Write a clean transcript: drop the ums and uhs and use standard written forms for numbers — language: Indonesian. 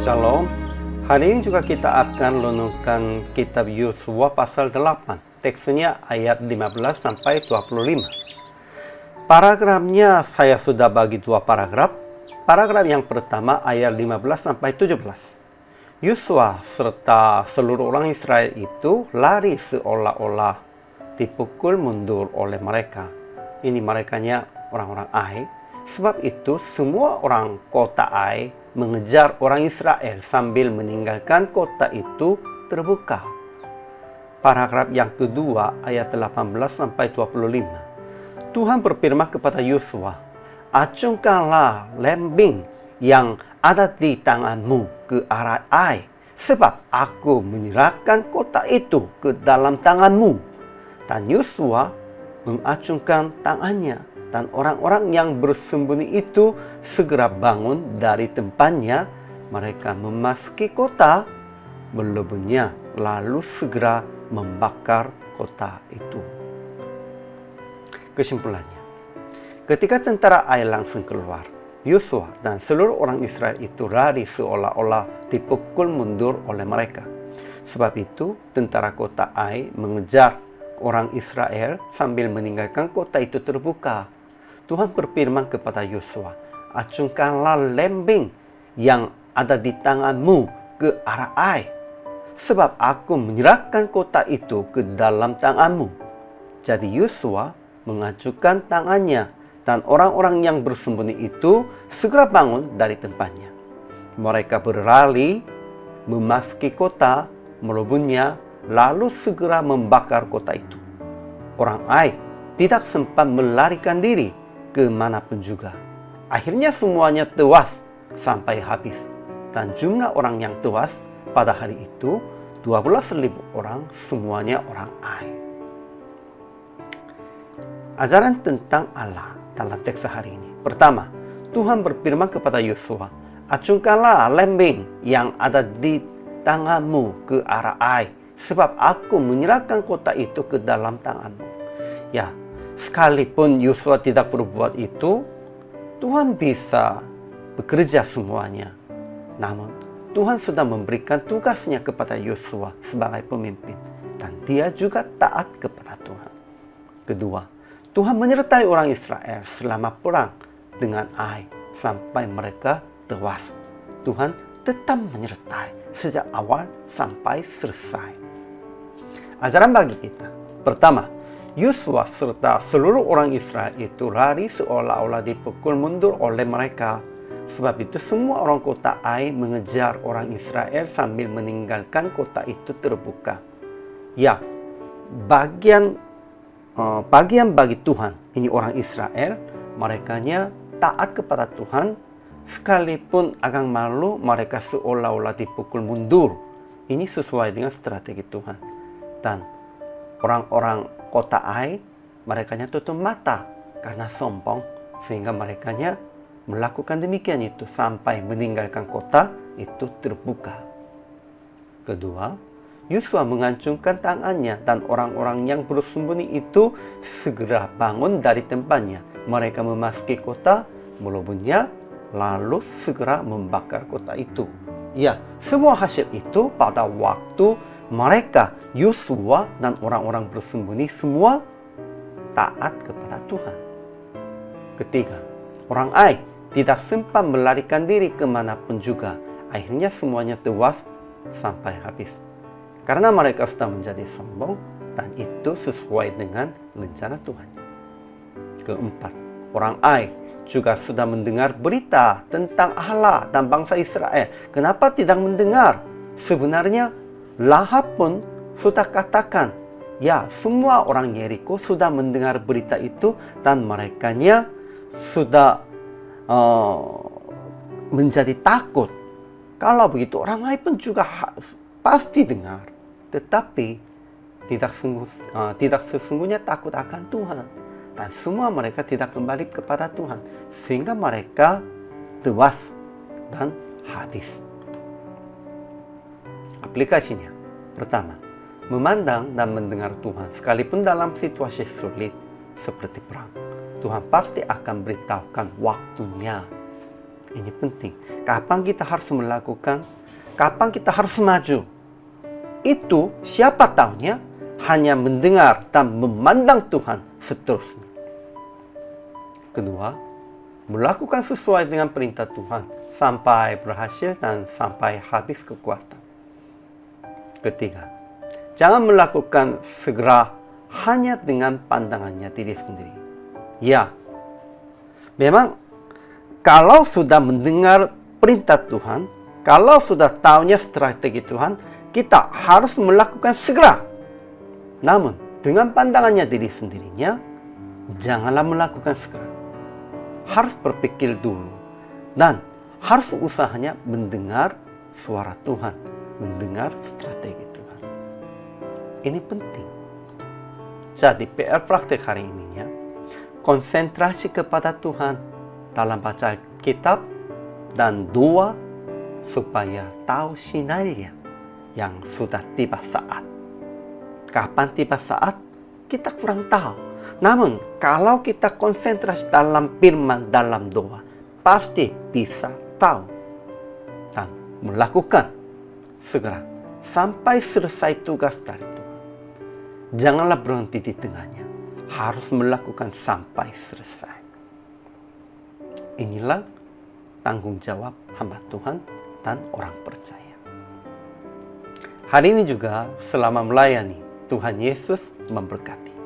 Shalom. Hari ini juga kita akan renungkan kitab Yosua pasal 8. Teksnya ayat 15 sampai 25. Paragrafnya saya sudah bagi dua paragraf. Paragraf yang pertama ayat 15 sampai 17. Yosua serta seluruh orang Israel itu lari seolah-olah dipukul mundur oleh mereka. Ini merekanya orang-orang Ai. Sebab itu semua orang kota Ai mengejar orang Israel sambil meninggalkan kota itu terbuka. Paragraf yang kedua ayat 18 sampai 25. Tuhan berfirman kepada Yosua, "Acungkanlah lembing yang ada di tanganmu ke arah Ai, sebab aku menyerahkan kota itu ke dalam tanganmu." Dan Yosua mengacungkan tangannya, dan orang-orang yang bersembunyi itu segera bangun dari tempatnya. Mereka memasuki kota, melebunya, lalu segera membakar kota itu. Kesimpulannya, ketika tentara Ai langsung keluar, Yosua dan seluruh orang Israel itu lari seolah-olah dipukul mundur oleh mereka. Sebab itu, tentara kota Ai mengejar orang Israel sambil meninggalkan kota itu terbuka. Tuhan berfirman kepada Yosua, "Acungkanlah lembing yang ada di tanganmu ke arah Ai, sebab aku menyerahkan kota itu ke dalam tanganmu." Jadi Yosua mengacungkan tangannya, dan orang-orang yang bersembunyi itu segera bangun dari tempatnya. Mereka berlari memasuki kota, melebunya, lalu segera membakar kota itu. Orang Ai tidak sempat melarikan diri kemanapun juga. Akhirnya semuanya tewas sampai habis. Dan jumlah orang yang tewas pada hari itu 12.000 orang, semuanya orang Ai. Ajaran tentang Allah dalam teks hari ini. Pertama, Tuhan berfirman kepada Yosua, "Acungkanlah lembing yang ada di tanganmu ke arah Ai, sebab aku menyerahkan kota itu ke dalam tanganmu." Ya, sekalipun Yosua tidak berbuat itu, Tuhan bisa bekerja semuanya. Namun, Tuhan sudah memberikan tugasnya kepada Yosua sebagai pemimpin, dan dia juga taat kepada Tuhan. Kedua, Tuhan menyertai orang Israel selama perang dengan Ai sampai mereka tewas. Tuhan tetap menyertai sejak awal sampai selesai. Ajaran bagi kita. Pertama, Yosua serta seluruh orang Israel itu lari seolah-olah dipukul mundur oleh mereka. Sebab itu semua orang kota Ai mengejar orang Israel sambil meninggalkan kota itu terbuka. Ya, bagian bagi Tuhan, ini orang Israel, merekanya taat kepada Tuhan, sekalipun agak malu mereka seolah-olah dipukul mundur. Ini sesuai dengan strategi Tuhan. Dan orang-orang kota Ai, merekanya tutup mata karena sombong, sehingga merekanya melakukan demikian itu sampai meninggalkan kota itu terbuka. Kedua, Yosua mengacungkan tangannya, dan orang-orang yang bersembunyi itu segera bangun dari tempatnya. Mereka memasuki kota, melebunya, lalu segera membakar kota itu. Ya, semua hasil itu pada waktu mereka, Yosua dan orang-orang bersembunyi semua taat kepada Tuhan. Ketiga, orang Ai tidak sempat melarikan diri kemanapun juga. Akhirnya semuanya tewas sampai habis. Karena mereka sudah menjadi sombong, dan itu sesuai dengan rencana Tuhan. Keempat, orang Ai juga sudah mendengar berita tentang Allah dan bangsa Israel. Kenapa tidak mendengar? Sebenarnya Lahab pun sudah katakan, ya, semua orang Yeriko sudah mendengar berita itu, dan merekanya sudah menjadi takut. Kalau begitu orang lain pun juga pasti dengar, tetapi tidak sesungguhnya takut akan Tuhan, dan semua mereka tidak kembali kepada Tuhan, sehingga mereka tewas dan habis. Aplikasinya, pertama, memandang dan mendengar Tuhan sekalipun dalam situasi sulit seperti perang. Tuhan pasti akan beritahukan waktunya. Ini penting. Kapan kita harus melakukan, kapan kita harus maju. Itu siapa tahunya hanya mendengar dan memandang Tuhan seterusnya. Kedua, melakukan sesuai dengan perintah Tuhan sampai berhasil dan sampai habis kekuatan. Ketiga, jangan melakukan segera hanya dengan pandangannya diri sendiri. Ya, memang kalau sudah mendengar perintah Tuhan, kalau sudah tahunya strategi Tuhan, kita harus melakukan segera. Namun, dengan pandangannya diri sendirinya, janganlah melakukan segera. Harus berpikir dulu. Dan harus usahanya mendengar suara Tuhan, mendengar strategi Tuhan. Ini penting. Jadi, PR praktek hari ini ya, konsentrasi kepada Tuhan dalam baca kitab dan doa supaya tahu sinarnya yang sudah tiba saat. Kapan tiba saat, kita kurang tahu. Namun, kalau kita konsentrasi dalam firman, dalam doa, pasti bisa tahu dan melakukan segera sampai selesai tugas dari Tuhan. Janganlah berhenti di tengahnya. Harus melakukan sampai selesai. Inilah tanggung jawab hamba Tuhan dan orang percaya. Hari ini juga selama melayani, Tuhan Yesus memberkati.